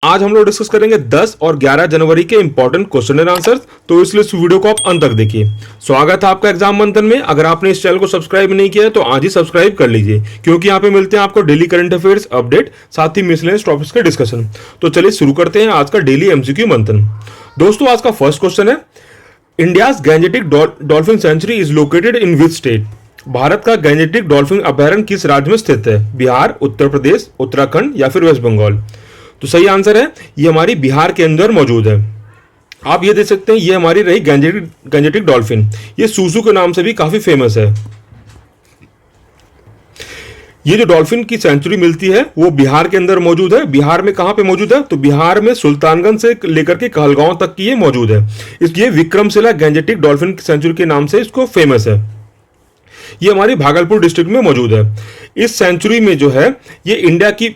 आज हम लोग डिस्कस करेंगे 10 और 11 जनवरी के इंपॉर्टेंट क्वेश्चन एंड आंसर्स। तो इसलिए इस वीडियो को आप अंत तक देखिए। स्वागत है आपका एग्जाम मंथन में। अगर आपने इस चैनल को सब्सक्राइब नहीं किया है तो आज ही सब्सक्राइब कर लीजिए, क्योंकि यहाँ पे मिलते हैं आपको डेली करंट अफेयर्स अपडेट, साथ ही मिसलेनियस टॉपिक्स के डिस्कशन। तो चलिए शुरू करते हैं आज का डेली एमसीक्यू मंथन। दोस्तों, आज का फर्स्ट क्वेश्चन है, India's Gangetic dolphin sanctuary is located in which state? Bharat का गैंजेटिक डॉल्फिन अभयारण्य किस राज्य में स्थित है? बिहार, उत्तर प्रदेश, उत्तराखंड या फिर वेस्ट बंगाल? तो सही आंसर है, ये हमारी बिहार के अंदर मौजूद है। आप ये देख सकते हैं, ये हमारी रही गैंजेटिक डॉल्फिन। ये सूसू के नाम से भी काफी फेमस है। ये जो डॉल्फिन की सेंचुरी मिलती है वो बिहार के अंदर मौजूद है। बिहार में कहां पे मौजूद है? तो बिहार में सुल्तानगंज से लेकर के कहलगांव तक की ये मौजूद है। इसलिए विक्रमशिला गैंजेटिक डॉल्फिन सेंचुरी के नाम से इसको फेमस है। ये हमारी भागलपुर डिस्ट्रिक्ट में मौजूद है। इस सेंचुरी में जो है, ये इंडिया की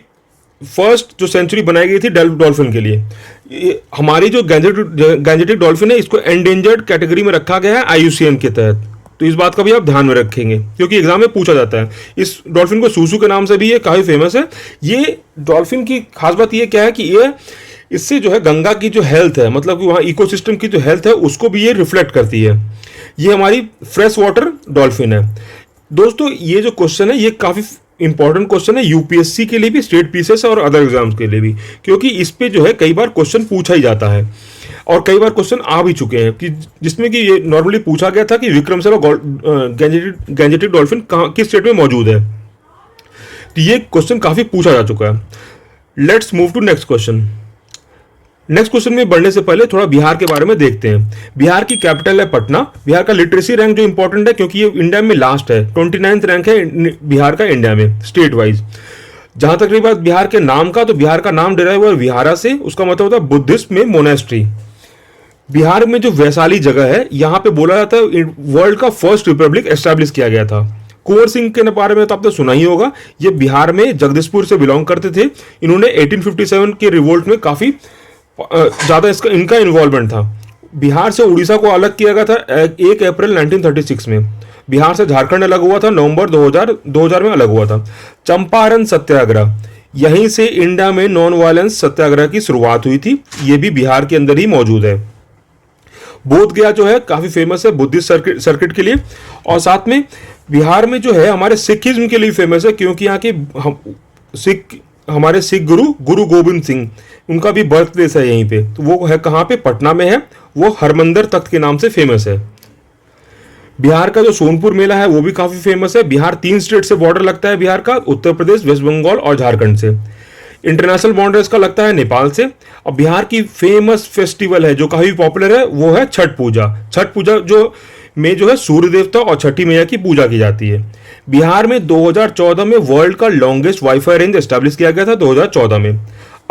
फर्स्ट जो सेंचुरी बनाई गई थी डॉल्फिन के लिए। हमारी जो गैंजेटिक डॉल्फिन है, इसको एंडेंजर्ड कैटेगरी में रखा गया है आईयूसीएन के तहत। तो इस बात का भी आप ध्यान में रखेंगे, क्योंकि एग्जाम में पूछा जाता है। इस डॉल्फिन को सूसू के नाम से भी ये काफी फेमस है। ये डॉल्फिन की खास बात ये क्या है कि ये इससे जो है गंगा की जो हेल्थ है, मतलब कि वहाँ इकोसिस्टम की जो हेल्थ है, उसको भी ये रिफ्लेक्ट करती है। ये हमारी फ्रेश वाटर डॉल्फिन है। दोस्तों, ये जो क्वेश्चन है ये काफी इंपॉर्टेंट क्वेश्चन है यूपीएससी के लिए भी, स्टेट पीसीएस और अदर एग्जाम्स के लिए भी, क्योंकि इस पे जो है कई बार क्वेश्चन पूछा ही जाता है और कई बार क्वेश्चन आ भी चुके हैं कि जिसमें कि ये नॉर्मली पूछा गया था कि विक्रमशिला गैंजेटिक डॉल्फिन कहाँ किस स्टेट में मौजूद है। तो ये क्वेश्चन काफी पूछा जा चुका है। Let's move to next question. Next question में बढ़ने से पहले थोड़ा बिहार के बारे में देखते हैं। बिहार की कैपिटल है पटना। बिहार का लिटरेसी रैंक जो इंपॉर्टेंट है, क्योंकि ये इंडिया में लास्ट है, 29th रैंक है बिहार का इंडिया में स्टेट वाइज। जहां तक रही बात बिहार के नाम का, तो बिहार का नाम डिराइव हुआ विहारा से। उसका मतलब होता है बुद्धिस्ट में मोनेस्ट्री। बिहार में जो वैशाली जगह है, यहाँ पे बोला जाता है वर्ल्ड का फर्स्ट रिपब्लिक एस्टैब्लिश किया गया था। कुंवर सिंह के बारे में तो आपने सुना ही होगा। ये बिहार में जगदीशपुर से बिलोंग करते थे। इन्होंने 1857 के रिवोल्ट में काफी ज्यादा इनका इन्वॉल्वमेंट था। बिहार से उड़ीसा को अलग किया गया था 1 अप्रैल 1936 में। बिहार से झारखंड अलग हुआ था नवंबर 2000 में अलग हुआ था। चंपारण सत्याग्रह, यहीं से इंडिया में नॉन वायलेंस सत्याग्रह की शुरुआत हुई थी। ये भी बिहार के अंदर ही मौजूद है। बोध गया जो है काफी फेमस है बुद्धिस्ट सर्किट के लिए, और साथ में बिहार में जो है हमारे सिखिज्म के लिए फेमस है, क्योंकि यहाँ के हमारे सिख गुरु गोविंद सिंह, उनका भी बर्थ प्लेस है यहीं पे। तो वो है कहाँ पे? पटना में है। वो हरमंदिर तख्त के नाम से फेमस है। बिहार का जो सोनपुर मेला है वो भी काफी फेमस है। बिहार 3 स्टेट से बॉर्डर लगता है बिहार का, उत्तर प्रदेश, वेस्ट बंगाल और झारखंड से। इंटरनेशनल बॉर्डर इसका लगता है नेपाल से। और बिहार की फेमस फेस्टिवल है जो काफी पॉपुलर है, वो है छठ पूजा। छठ पूजा जो है सूर्य देवता और छठी मैया की पूजा की जाती है। बिहार में 2014 में वर्ल्ड का लॉन्गेस्ट वाईफाई रेंज एस्टैब्लिश किया गया था 2014 में।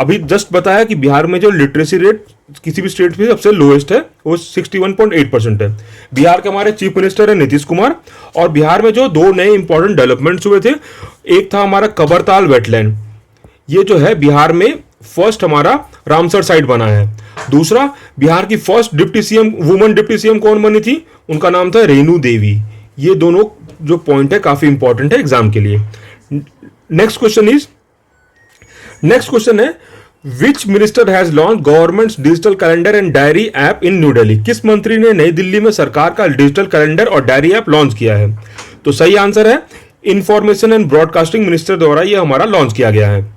अभी जस्ट बताया कि बिहार में जो लिटरेसी रेट किसी भी स्टेट में सबसे लोएस्ट है, वो 61.8% है। बिहार के हमारे चीफ मिनिस्टर है नीतीश कुमार। और बिहार में जो 2 नए इंपॉर्टेंट डेवलपमेंट्स हुए थे, एक था हमारा कबरताल वेटलैंड। ये जो है बिहार में फर्स्ट हमारा रामसर साइट बना है। दूसरा, बिहार की फर्स्ट वुमन डिप्टी सीएम कौन बनी थी? उनका नाम था रेणु देवी। ये दोनों जो पॉइंट है काफी इंपॉर्टेंट है एग्जाम के लिए। नेक्स्ट क्वेश्चन है, which minister has launch government digital calendar and diary app in new Delhi? किस मंत्री ने नई दिल्ली में सरकार का डिजिटल कैलेंडर और डायरी ऐप लॉन्च किया है? तो सही आंसर है, इंफॉर्मेशन एंड ब्रॉडकास्टिंग मिनिस्टर द्वारा यह हमारा लॉन्च किया गया है।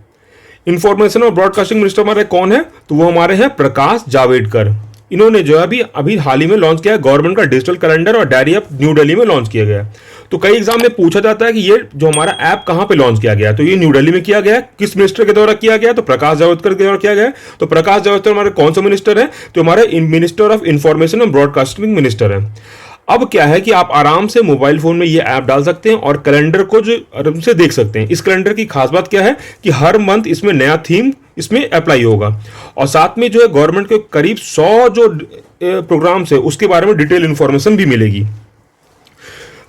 इंफॉर्मेशन और ब्रॉडकास्टिंग मिनिस्टर हमारे कौन है? तो वो हमारे हैं प्रकाश जावड़ेकर। इन्होंने जो है अभी हाल ही में लॉन्च किया है गवर्नमेंट का डिजिटल कैलेंडर और डायरी ऐप, न्यू दिल्ली में लॉन्च किया गया है। तो कई एग्जाम में पूछा जाता है कि ये जो हमारा ऐप कहां पे लॉन्च किया गया? तो ये न्यू दिल्ली में किया गया। किस मिनिस्टर के द्वारा किया गया? तो प्रकाश जावड़ेकर के द्वारा किया गया। तो प्रकाश जावड़ेकर हमारे कौन से मिनिस्टर है? तो हमारे मिनिस्टर ऑफ इंफॉर्मेशन और ब्रॉडकास्टिंग मिनिस्टर है। अब क्या है कि आप आराम से मोबाइल फोन में ये ऐप डाल सकते हैं और कैलेंडर को जो आराम से देख सकते हैं। इस कैलेंडर की खास बात क्या है कि हर मंथ इसमें नया थीम इसमें अप्लाई होगा, और साथ में जो है गवर्नमेंट के करीब 100 जो प्रोग्राम्स है उसके बारे में डिटेल इंफॉर्मेशन भी मिलेगी।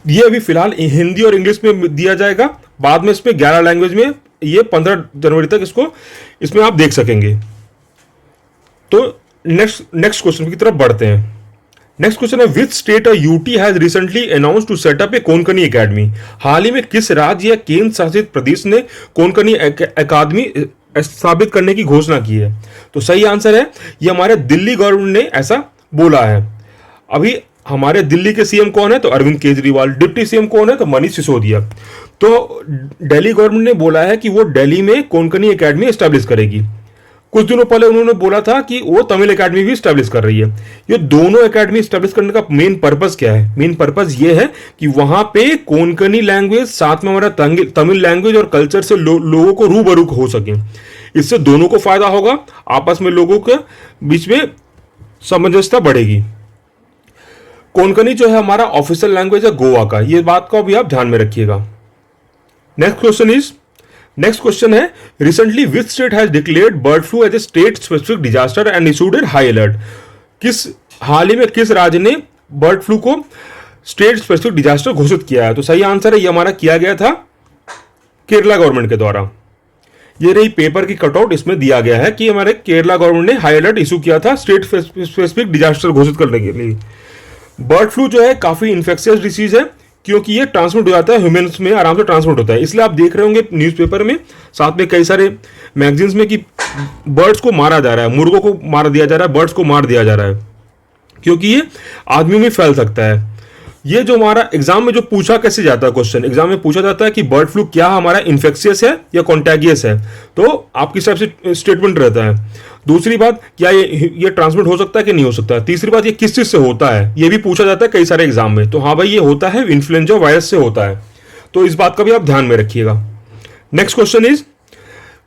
ये अभी फिलहाल हिंदी और इंग्लिश में दिया जाएगा। बाद में इसमें 11 लैंग्वेज में, ये 15 जनवरी तक इसमें आप देख सकेंगे। तो नेक्स्ट क्वेश्चन की तरफ बढ़ते हैं। नेक्स्ट क्वेश्चन है, विच स्टेट और UT has recently announce to set up a Konkani academy? हाल ही में किस राज्य या केंद्र शासित प्रदेश ने कोंकणी अकादमी साबित करने की घोषणा की है। तो सही आंसर है ये हमारे दिल्ली गवर्नमेंट ने ऐसा बोला है। अभी हमारे दिल्ली के सीएम कौन है? तो अरविंद केजरीवाल। डिप्टी सीएम कौन है? तो मनीष सिसोदिया। तो दिल्ली गवर्नमेंट ने बोला है कि वो दिल्ली में कोंकणी एकेडमी एस्टैब्लिश करेगी। कुछ दिनों पहले उन्होंने बोला था कि वो तमिल एकेडमी भी स्टैब्लिश कर रही है। ये दोनों एकेडमी स्टैब्लिश करने का मेन पर्पस क्या है? मेन पर्पस ये है कि वहां पे कोंकणी लैंग्वेज साथ में हमारा तमिल लैंग्वेज और कल्चर से लोगों को रूबरू हो सके। इससे दोनों को फायदा होगा, आपस में लोगों के बीच में सामंजस्यता बढ़ेगी। कोंकणी जो है हमारा ऑफिशियल लैंग्वेज है गोवा का, ये बात को भी आप ध्यान में रखिएगा। नेक्स्ट क्वेश्चन है recently which state has declared bird flu as a state specific disaster and issued a high alert. हाल ही में किस राज्य ने बर्ड फ्लू को स्टेट स्पेसिफिक डिजास्टर घोषित किया है? तो सही आंसर है ये हमारा किया गया था केरला गवर्नमेंट के द्वारा। ये रही पेपर की कटआउट, इसमें दिया गया है कि हमारे केरला गवर्नमेंट ने हाई अलर्ट इशू किया था स्टेट स्पेसिफिक डिजास्टर घोषित करने के लिए। बर्ड फ्लू जो है काफी इन्फेक्शियस डिसीज है क्योंकि ये ट्रांसमिट हो जाता है, ह्यूमंस में आराम से ट्रांसमिट होता है। इसलिए आप देख रहे होंगे न्यूज़पेपर में, साथ में कई सारे मैगजीन्स में कि बर्ड्स को मारा जा रहा है, मुर्गों को मार दिया जा रहा है, बर्ड्स को मार दिया जा रहा है क्योंकि ये आदमियों में फैल सकता है। ये जो हमारा एग्जाम में जो पूछा कैसे जाता है क्वेश्चन, एग्जाम में पूछा जाता है कि बर्ड फ्लू क्या हमारा इन्फेक्शियस है या कॉन्टैगियस है, तो आपकी हिसाब से स्टेटमेंट रहता है। दूसरी बात, क्या ये ट्रांसमिट हो सकता है कि नहीं हो सकता है। तीसरी बात, ये किस चीज से होता है, ये भी पूछा जाता है कई सारे एग्जाम में। तो हाँ भाई, ये होता है इन्फ्लुएंजा वायरस से होता है, तो इस बात का भी आप ध्यान में रखिएगा। Next question is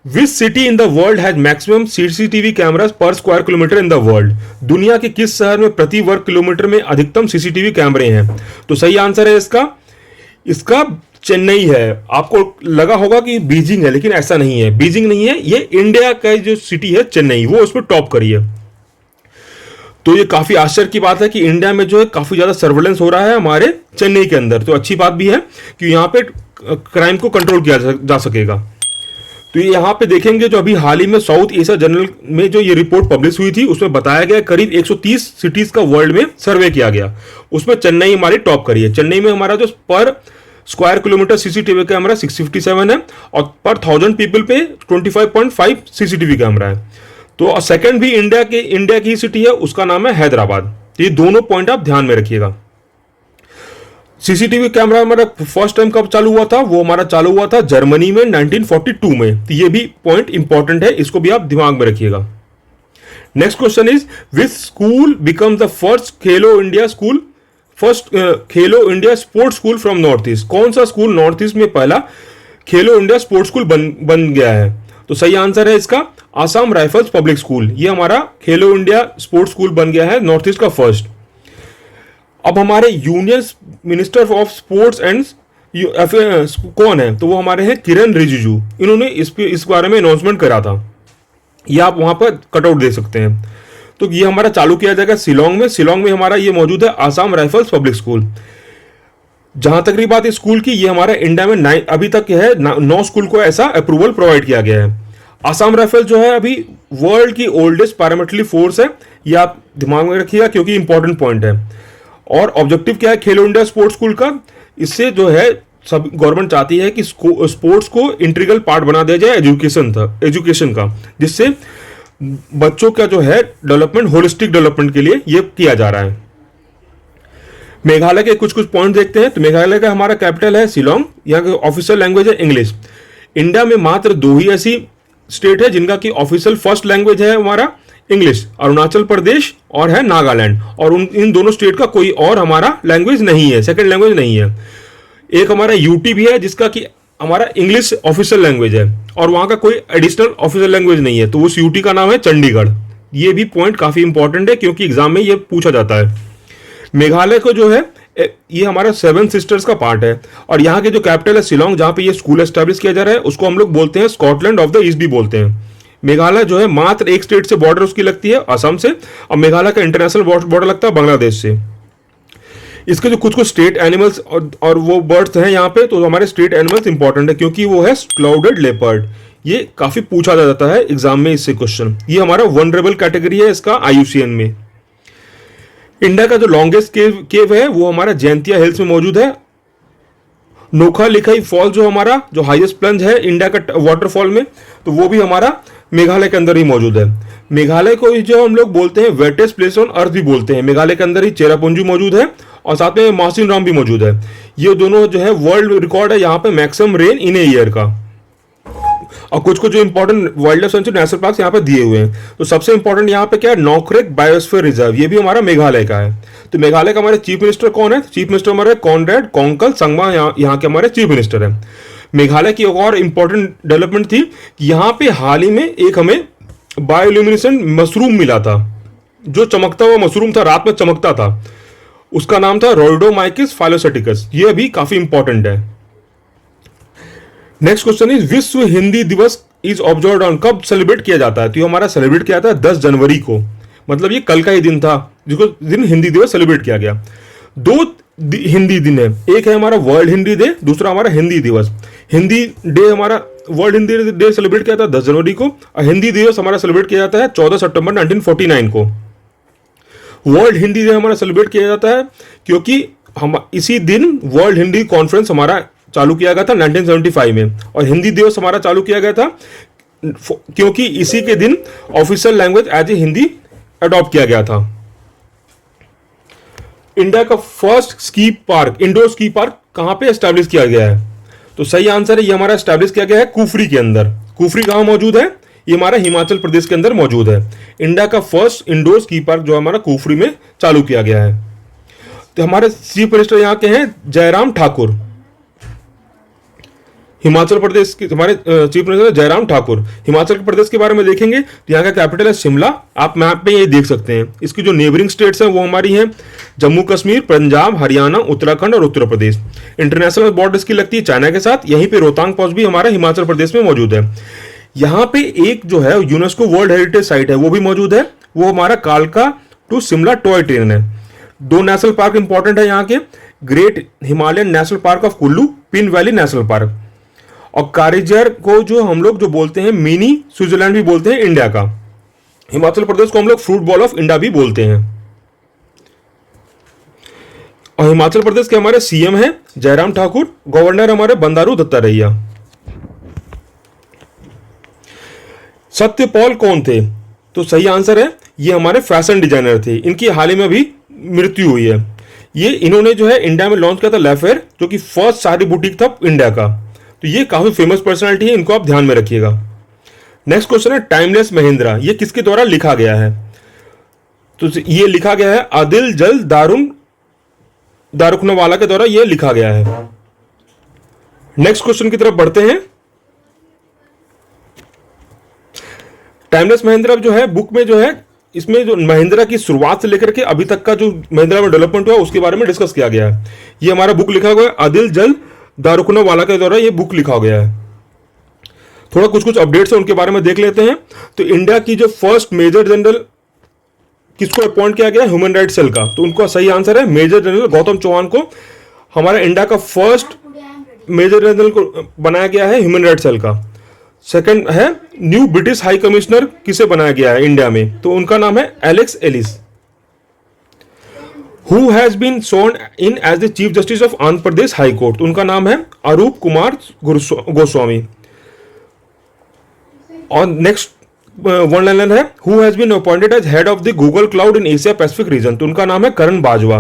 which city in the world has maximum CCTV cameras per square kilometre in the world. दुनिया के किस शहर में प्रति वर्ग किलोमीटर में अधिकतम सीसीटीवी कैमरे हैं? तो सही आंसर है इसका चेन्नई है। आपको लगा होगा कि बीजिंग है, लेकिन ऐसा नहीं है, बीजिंग नहीं है, ये इंडिया का जो सिटी है चेन्नई, वो उसमें टॉप करी है। तो ये काफी आश्चर्य की बात है कि इंडिया में जो है काफी ज्यादा सर्वेलेंस हो रहा है हमारे चेन्नई के अंदर। तो अच्छी बात भी है कि यहाँ पे क्राइम को कंट्रोल किया जा सकेगा। तो ये यहाँ पे देखेंगे जो अभी हाल ही में साउथ एशिया जर्नल में जो ये रिपोर्ट पब्लिश हुई थी, उसमें बताया गया करीब 130 सिटीज का वर्ल्ड में सर्वे किया गया, उसमें चेन्नई हमारी टॉप करी है। चेन्नई में हमारा जो पर स्क्वायर किलोमीटर सीसीटीवी कैमरा 657 है और पर 1000 पीपल पे 25.5 सीसीटीवी कैमरा है। तो सेकंड भी इंडिया की सिटी है, उसका नाम है हैदराबाद। तो ये दोनों पॉइंट आप ध्यान में रखिएगा। सीसीटीवी कैमरा हमारा फर्स्ट टाइम कब चालू हुआ था? वो हमारा चालू हुआ था जर्मनी में 1942 में। तो ये भी पॉइंट इंपॉर्टेंट है, इसको भी आप दिमाग में रखिएगा। Next question is which school becomes the first Khelo India sports school from north east. कौन सा स्कूल नॉर्थ ईस्ट में पहला खेलो इंडिया स्पोर्ट्स स्कूल बन गया है? तो सही आंसर है इसका आसाम राइफल्स पब्लिक स्कूल। ये हमारा खेलो इंडिया स्पोर्ट्स स्कूल बन गया है नॉर्थ ईस्ट का फर्स्ट। अब हमारे union minister of sports and कौन है? तो वो हमारे हैं किरण रिजिजू। इन्होंने इस बारे में अनाउंसमेंट करा था, ये आप वहां पर कटआउट दे सकते हैं। तो ये हमारा चालू किया जाएगा शिलोंग में हमारा ये मौजूद है आसाम राइफल्स पब्लिक स्कूल। जहां तक रही बात इस स्कूल की, ये हमारा इंडिया में अभी तक है 9 स्कूल को ऐसा अप्रूवल प्रोवाइड किया गया है। आसाम राइफल जो है अभी वर्ल्ड की ओल्डेस्ट पैरामिलिट्री फोर्स है, ये आप दिमाग में रखिएगा क्योंकि इंपॉर्टेंट पॉइंट है। और ऑब्जेक्टिव क्या है खेलो इंडिया स्पोर्ट्स स्कूल का? इससे जो है सब गवर्नमेंट चाहती है कि स्पोर्ट्स को इंटीग्रल पार्ट बना दिया जाए एजुकेशन का, जिससे बच्चों का जो है डेवलपमेंट होलिस्टिक डेवलपमेंट के लिए ये किया जा रहा है। मेघालय के कुछ पॉइंट देखते हैं। तो मेघालय का हमारा कैपिटल है शिलोंग, यहाँ की ऑफिशियल लैंग्वेज है इंग्लिश। इंडिया में मात्र 2 ही ऐसी स्टेट है जिनका की ऑफिशियल फर्स्ट लैंग्वेज है हमारा इंग्लिश, अरुणाचल प्रदेश और है नागालैंड। और इन दोनों स्टेट का कोई और हमारा लैंग्वेज नहीं है, सेकंड लैंग्वेज नहीं है। एक हमारा यूटी भी है जिसका कि हमारा इंग्लिश ऑफिशियल लैंग्वेज है और वहां का कोई एडिशनल ऑफिशियल लैंग्वेज नहीं है, तो उस यूटी का नाम है चंडीगढ़। ये भी पॉइंट काफी इंपॉर्टेंट है क्योंकि एग्जाम में ये पूछा जाता है। मेघालय को जो है ये हमारा 7 सिस्टर्स का पार्ट है और यहाँ के जो कैपिटल है शिलोंग, जहां पे ये स्कूल एस्टेब्लिश किया जा रहा है, उसको हम लोग बोलते हैं स्कॉटलैंड ऑफ द ईस्ट भी बोलते हैं। मेघालय जो है मात्र एक स्टेट से बॉर्डर उसकी लगती है असम से, और मेघालय का इंटरनेशनल बॉर्डर लगता है बांग्लादेश से। इसके जो कुछ स्टेट एनिमल्स और वो बर्ड्स हैं यहाँ पे, तो हमारे स्टेट एनिमल्स इंपॉर्टेंट है क्योंकि वो है क्लाउडेड लेपर्ड। ये काफी पूछा जाता है एग्जाम में इससे क्वेश्चन। ये हमारा वनरेबल कैटेगरी है इसका IUCN में। इंडिया का जो लॉन्गेस्ट केव है वो हमारा जैंतिया हिल्स में मौजूद है नोखा लिखाई फॉल जो हमारा जो हाईएस्ट प्लंज है इंडिया का वाटरफॉल में, तो वो भी हमारा मेघालय के अंदर ही मौजूद है। मेघालय को जो हम लोग बोलते हैं वेटेस्ट प्लेस ऑन अर्थ भी बोलते हैं। मेघालय के अंदर ही चेरापूंजी मौजूद है और साथ में मासिन राम भी मौजूद है। ये दोनों जो है वर्ल्ड रिकॉर्ड है यहाँ पे maximum rain in a year का। और कुछ कुछ जो important wild life sanctuary national park यहाँ पे दिए हुए हैं। तो सबसे इंपॉर्टेंट यहाँ पे क्या है, नॉकरेक बायोस्फीयर रिजर्व, ये भी हमारा मेघालय का है। तो मेघालय का हमारे चीफ मिनिस्टर कौन है? चीफ मिनिस्टर हमारे कॉनरेड कोंगकल संगमा यहाँ के हमारे चीफ मिनिस्टर है। मेघालय की एक और इंपॉर्टेंट डेवलपमेंट थी कि यहाँ पे हाल ही में एक हमें बायोल्यूमिनेसेंट मशरूम मिला था, जो चमकता हुआ मशरूम था, रात में चमकता था। उसका नाम था रोइडोमाइकिस फाइलोसेटिकस। ये अभी काफी इंपॉर्टेंट है। नेक्स्ट क्वेश्चन इज विश्व हिंदी दिवस इज ऑब्जर्व्ड ऑन, कब सेलिब्रेट किया जाता है? तो ये हमारा सेलिब्रेट किया जाता है 10 जनवरी को, मतलब ये कल का ही दिन था जिसको दिन हिंदी दिवस सेलिब्रेट किया गया। दो हिंदी दिन है, एक है हमारा वर्ल्ड हिंदी डे, दूसरा हमारा हिंदी दिवस। हिंदी डे हमारा वर्ल्ड हिंदी डे सेलिब्रेट किया जाता है 10 जनवरी को, और हिंदी दिवस हमारा सेलिब्रेट किया जाता है 14 सितंबर 1949 को। वर्ल्ड हिंदी डे हमारा सेलिब्रेट किया जाता है क्योंकि हम इसी दिन वर्ल्ड हिंदी कॉन्फ्रेंस हमारा चालू किया गया था 1975 में, और हिंदी दिवस हमारा चालू किया गया था क्योंकि इसी के दिन official language as a Hindi adopt किया गया था। इंडिया का first ski park, indoor ski park कहां पे एस्टैब्लिश किया गया है? तो सही आंसर है, ये हमारा एस्टैब्लिश किया गया है कुफरी के अंदर। कुफरी कहां मौजूद है? ये हमारा हिमाचल प्रदेश के अंदर मौजूद है। इंडिया का फर्स्ट इंडोर स्की पार्क जो हमारा कुफरी में चालू किया गया है। तो हमारे चीफ मिनिस्टर यहाँ के हैं जयराम ठाकुर। हिमाचल प्रदेश के हमारे चीफ मिनिस्टर जयराम ठाकुर। हिमाचल प्रदेश के बारे में देखेंगे तो यहाँ का कैपिटल है शिमला, आप मैप पे ये देख सकते हैं। इसकी जो नेबरिंग स्टेट्स हैं वो हमारी हैं जम्मू कश्मीर, पंजाब, हरियाणा, उत्तराखंड और उत्तर प्रदेश। इंटरनेशनल बॉर्डर इसकी लगती है चाइना के साथ। यहीं पे रोहतांग पास भी हमारा हिमाचल प्रदेश में मौजूद है। यहाँ पे एक जो है यूनेस्को वर्ल्ड हेरिटेज साइट है वो भी मौजूद है, वो हमारा कालका टू शिमला टॉय ट्रेन है। 2 नेशनल पार्क इंपॉर्टेंट है यहाँ के, great Himalayan national park of Kullu, pin valley national park. और कारिजर को जो हम लोग जो बोलते हैं मिनी स्विट्जरलैंड भी बोलते हैं इंडिया का। हिमाचल प्रदेश को हम लोग फ्रूट बॉल ऑफ इंडिया भी बोलते हैं। और हिमाचल प्रदेश के हमारे सीएम हैं जयराम ठाकुर, गवर्नर हमारे बंडारू दत्तात्रेय। सत्यपाल कौन थे? तो सही आंसर है, ये हमारे फैशन डिजाइनर थे। इनकी हाल ही में भी मृत्यु हुई है। ये इन्होंने जो है इंडिया में लॉन्च किया था लेफेयर, जो कि फर्स्ट साड़ी बुटीक था इंडिया का। तो ये काफी फेमस पर्सनालिटी है, इनको आप ध्यान में रखिएगा। नेक्स्ट क्वेश्चन है टाइमलेस महिंद्रा, ये किसके द्वारा लिखा गया है? तो ये लिखा गया है आदिल जल दारुखनवाला के द्वारा ये लिखा गया है। नेक्स्ट क्वेश्चन की तरफ बढ़ते हैं। टाइमलेस महिंद्रा जो है बुक में जो है, इसमें जो महिंद्रा की शुरुआत से लेकर के अभी तक का जो महिंद्रा में डेवलपमेंट हुआ उसके बारे में डिस्कस किया गया है। ये हमारा बुक लिखा हुआ है आदिल जल दारुखनवाला के द्वारा ये बुक लिखा गया है। थोड़ा कुछ कुछ अपडेट्स है उनके बारे में देख लेते हैं। तो इंडिया की जो फर्स्ट मेजर जनरल किसको अपॉइंट किया गया? ह्यूमन राइट सेल का। तो उनका सही आंसर है मेजर जनरल गौतम चौहान को हमारा इंडिया का फर्स्ट मेजर जनरल को बनाया गया है ह्यूमन राइट सेल का। सेकंड है न्यू ब्रिटिश हाई कमिश्नर किसे बनाया गया है इंडिया में? तो उनका नाम है Alex Ellis. Who has been sworn in as the Chief Justice of Andhra Pradesh High Court? उनका नाम है अरूप कुमार गोस्वामी। और नेक्स्ट वन लाइनर है Who has been appointed as head of the Google Cloud in Asia Pacific region? तो उनका नाम है Karan Bajwa.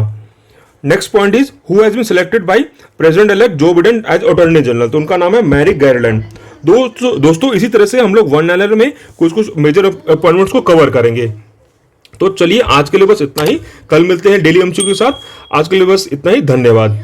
Next point is Who has been selected by President elect Joe Biden as Attorney General? तो उनका नाम है मैरिक गायरलैंड। दोस्तों इसी तरह से हम लोग वन लाइनर में कुछ कुछ मेजर अपॉइंटमेंट्स को कवर करेंगे। तो चलिए आज के लिए बस इतना ही, कल मिलते हैं डेली एमसीक्यू के साथ। आज के लिए बस इतना ही, धन्यवाद।